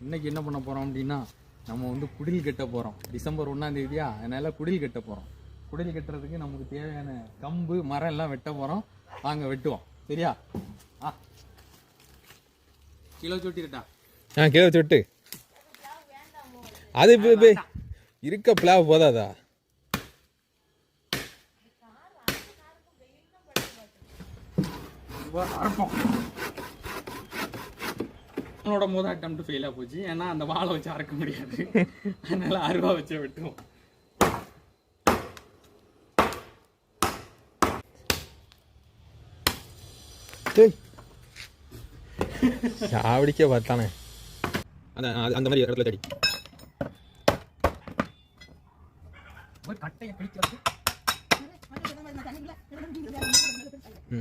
இன்னைக்கு என்ன பண்ண போகிறோம் அப்படின்னா நம்ம வந்து குடில் கட்ட போகிறோம். டிசம்பர் 1ஆம் தேதியா, அதனால் குடில் கட்ட போகிறோம். குடில் கட்டுறதுக்கு நமக்கு தேவையான கம்பு மரம் எல்லாம் வெட்ட போகிறோம். வாங்க வெட்டுவோம். சரியா? கிலோ சொட்டிட்டா கிலோ சொட்டு. அது இருக்க பிளாவ் போதாதா? அவனோட முதல் அட்டம் ஃபெயிலாக போச்சு. ஏன்னா அந்த வாழை வச்சு அறக்க முடியாது, அதனால அருவா வச்சு வெட்டுவோம். சாவடிக்க பார்த்தானே அந்த மாதிரி இடத்துல தடி கட்டையை பிடிக்கிறது.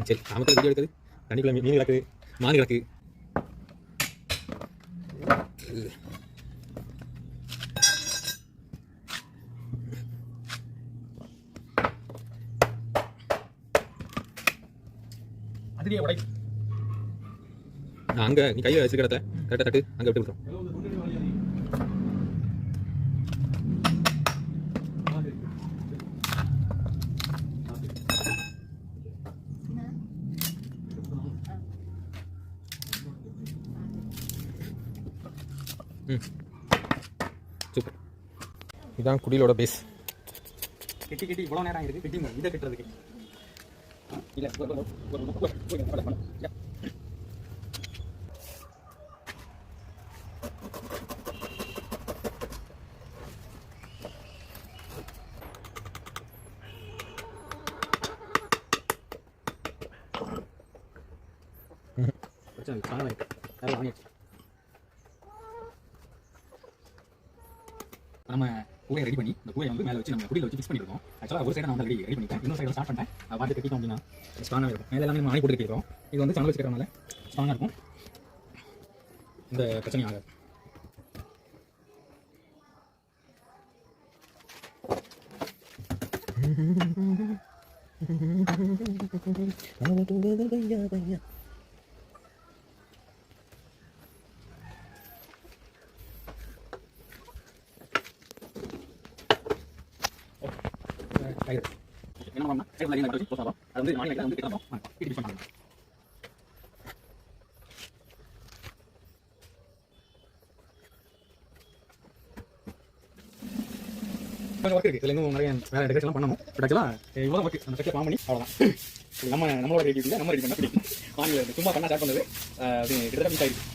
சரி, நமக்கு வீடியோ எடுக்குது. தண்ணிக்குள்ள மீன் கிடக்குது, மான் கிடக்கு. அதுலேயே உடை அங்கே நீ கையில் வச்சு கிடத்த கரெக்டாக தட்டு அங்கே விட்டு விட்டுரும். சூப்பர். இதுதான் குடிலோட பேஸ். கெட்டி இவ்வளோ நேரம் இருக்குது. கெட்டி இதை கட்டுறதுக்கு இல்லை. நம்ம கூடையை ரெடி பண்ணி இந்த கூடையை வந்து மேலே வச்சு நம்ம குடியில் வச்சு ஃபிக்ஸ் பண்ணிருக்கோம். ஆக்சுவலாக ஒரு சைடு நான் ரெடி பண்ணிட்டேன். இன்னொரு சைடில் ஸ்டார்ட் பண்ணிட்டேன். பார்த்து கட்டிட்டோம் அப்படின்னா ஸ்ட்ராங்காக இருக்கும். மேலே எல்லாமே நம்ம ஆணி போட்டு கட்டிக்கிறோம். இது வந்து சனல் வச்சுக்கிறதுனால ஸ்ட்ராங்காக இருக்கும். இந்த பிரச்சனை ஆகாது. என்ன பண்ணா சைடு லைன் கட்டி போறோம். அது வந்து மானில வந்து கிட்டறோம். கிட்டி பண்ணலாம். ஒர்க் இருக்கு. இதுல இன்னும் நிறைய வேற டெக்கரேஷன் பண்ணணும். பட் ஆக்சுவலாக இவ்வளோ ஒர்க் அந்த செட்டை ஃபார்ம் பண்ணி அவ்வளோதான். நம்மளோட ரெடி இல்லை, நம்ம ரெடி பண்ண பிடிக்கும். வாங்கல சும்மா பண்ணா ஸ்டார்ட் பண்ணது அது கிட்டத்தட்ட ஆயிருக்கு.